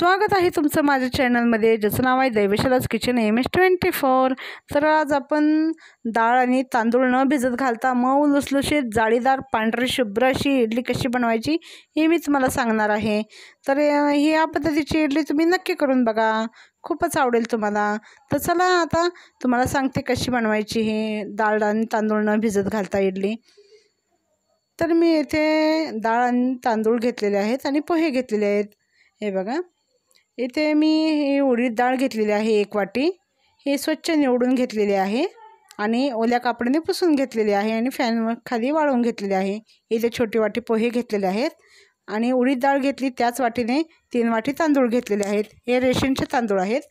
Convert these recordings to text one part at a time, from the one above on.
स्वागत आहे तुमचं माझ्या चॅनलमध्ये, ज्याचं नाव आहे दैवशालाच किचन MS24। तर आज आपण डाळ आणि तांदूळ न भिजत घालता मऊ लुसलुशीत जाळीदार पांढरी शुभ्र अशी इडली कशी बनवायची हे मी तुम्हाला सांगणार आहे। तर ही या पद्धतीची इडली तुम्ही नक्की करून बघा, खूपच आवडेल तुम्हाला। तर चला आता तुम्हाला सांगते कशी बनवायची ही डाळ आणि तांदूळ न भिजत घालता इडली। तर मी इथे डाळ आणि तांदूळ घेतलेले आहेत आणि पोहे घेतलेले आहेत। हे बघा, इथे मी ही उडीद डाळ घेतलेली आहे 1 वाटी। हे स्वच्छ निवडून घेतलेले आहे आणि ओल्या कापडाने पुसून घेतलेले आहे आणि फॅन खाली वाळवून घेतलेले आहे। इथे छोटी वाटी पोहे घेतलेले आहेत आणि उडीद डाळ घेतली त्याच वाटीने 3 वाटी तांदूळ घेतलेले आहेत। हे रेशनचे तांदूळ आहेत,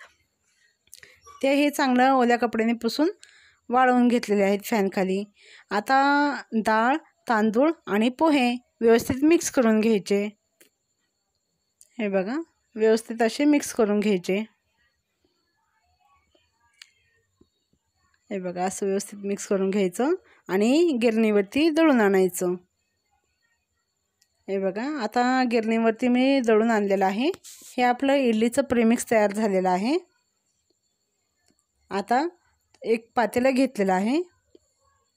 ते हे चांगलं ओल्या कपड्याने पुसून वाळवून घेतलेले आहेत फॅन खाली। आता डाळ, तांदूळ आणि पोहे व्यवस्थित मिक्स करून घ्यायचे। हे बघा, व्यवस्थित असे मिक्स करून घ्यायचे। हे बघा, असं व्यवस्थित मिक्स करून घ्यायचं आणि गिरणीवरती दळून आणायचं। हे बघा, आता गिरणीवरती मी दळून आणलेलं आहे। हे आपलं इडलीचं प्रेमिक्स तयार झालेलं आहे। आता एक पातेलं घेतलेलं आहे,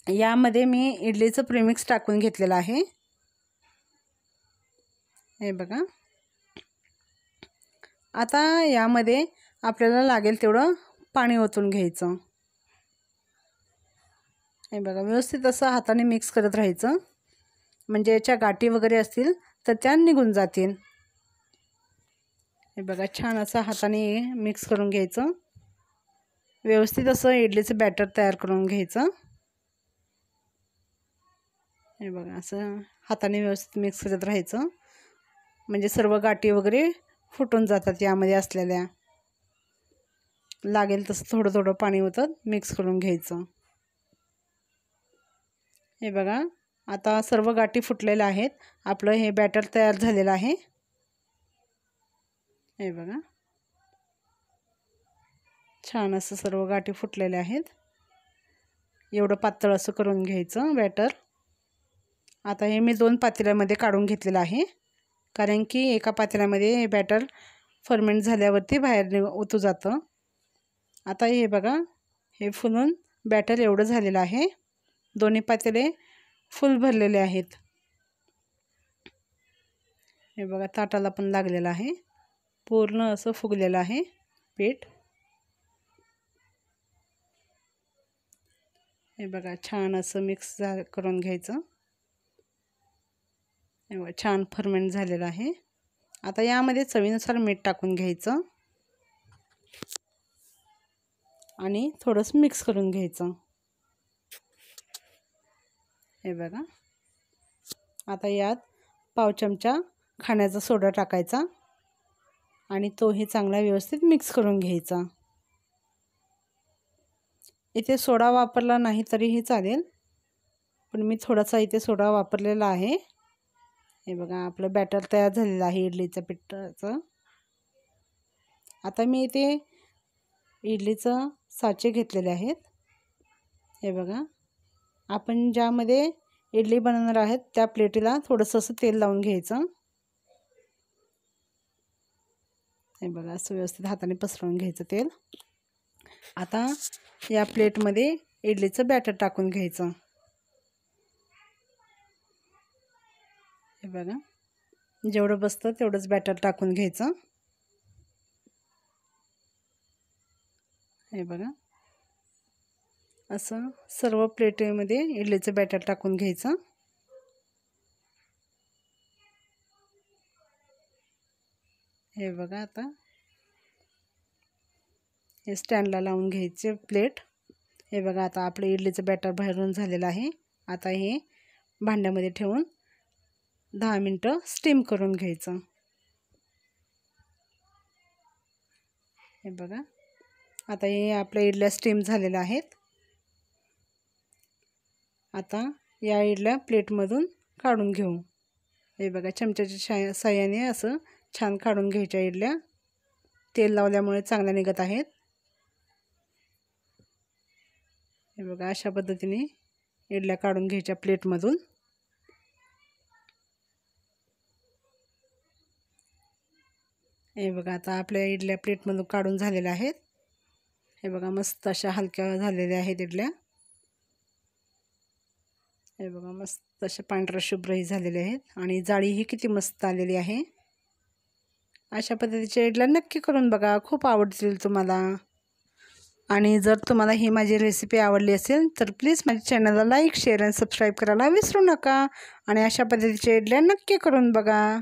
यामध्ये मी इडलीचं प्रेमिक्स टाकून घेतलेलं आहे। हे बघा, आता यामध्ये आपल्याला लागेल तेवढं पाणी ओतून घ्यायचं। हे बघा, व्यवस्थित असं हाताने मिक्स करत राहायचं, म्हणजे याच्या गाठी वगैरे असतील तर त्या निघून जातील। हे बघा, छान असं हाताने मिक्स करून घ्यायचं, व्यवस्थित असं इडलीचं बॅटर तयार करून घ्यायचं। हे बघा, असं हाताने व्यवस्थित मिक्स करत राहायचं, म्हणजे सर्व गाठी वगैरे फुटून जातात यामध्ये असलेल्या। लागेल तसं थोडं थोडं पाणी ओतत मिक्स करून घ्यायचं। हे बघा, आता सर्व गाठी फुटलेल्या आहेत, आपलं हे बॅटर तयार झालेलं आहे। हे बघा, छान असं सर्व गाठी फुटलेल्या आहेत। एवढं पातळ असं करून घ्यायचं बॅटर। आता हे मी 2 पातेल्यामध्ये काढून घेतलेलं आहे, कारण की एका पातेल्यामध्ये हे बॅटर फर्मेंट झाल्यावरती बाहेर ओतू जातं। आता हे बघा, हे फुलून बॅटर एवढं झालेलं आहे, दोन्ही पातेले फुल भरलेले आहेत। हे बघा, ताटाला पण लागलेलं आहे, पूर्ण असं फुगलेलं आहे पीठ। हे बघा, छान असं मिक्स करून घ्यायचं। हे बघा, छान फर्मेंट झालेलं आहे। आता यामध्ये चवीनुसार मीठ टाकून घ्यायचं आणि थोडंसं मिक्स करून घ्यायचं। हे बघा, आता यात पाव चमचा खाण्याचा सोडा टाकायचा आणि तोही चांगला व्यवस्थित मिक्स करून घ्यायचा। इथे सोडा वापरला नाही तरीही चालेल, पण मी थोडासा इथे सोडा वापरलेला आहे। हे बघा, आपलं बॅटर तयार झालेलं आहे इडलीचं पिठाचं। आता मी इथे इडलीचं साचे घेतलेले आहेत। हे बघा, आपण ज्यामध्ये इडली बनवणार आहेत त्या प्लेटीला थोडंसं असं तेल लावून घ्यायचं। हे बघा, असं व्यवस्थित हाताने पसरवून घ्यायचं तेल। आता या प्लेटमध्ये इडलीचं बॅटर टाकून घ्यायचं। हे बघा, जेवढं बसतं तेवढंच बॅटर टाकून घ्यायचं। हे बघा, असं सर्व प्लेटमध्ये इडलीचं बॅटर टाकून घ्यायचं। हे बघा, आता हे स्टँडला लावून घ्यायचे प्लेट। हे बघा, आता आपलं इडलीचं बॅटर भरून झालेलं आहे। आता हे भांड्यामध्ये ठेवून 10 मिनटं स्टीम करून घ्यायचं। हे बघा, आता हे आपल्या इडल्या स्टीम झालेल्या आहेत। आता या इडल्या प्लेटमधून काढून घेऊ। हे बघा, चमच्याच्या साहाय्याने असं छान काढून घ्यायच्या इडल्या, तेल लावल्यामुळे चांगल्या निघत आहेत। हे बघा, अशा पद्धतीने इडल्या काढून घ्यायच्या प्लेटमधून। हे बघा आता आपल्या इडल्या प्लेटमधून काढून झालेल्या आहेत. हे बघा मस्त अशा हलक्या झालेल्या आहेत इडल्या. हे बघा मस्त अशा पांढऱ्या शुभ्रही झालेल्या आहेत आणि जाळीही किती मस्त आलेली आहे. अशा पद्धतीच्या इडल्या नक्की करून बघा, खूप आवडतील तुम्हाला. आणि जर तुम्हाला ही माझी रेसिपी आवडली असेल तर प्लीज माझ्या चॅनलला लाईक, शेअर आणि सबस्क्राईब करायला विसरू नका. आणि अशा पद्धतीच्या इडल्या नक्की करून बघा.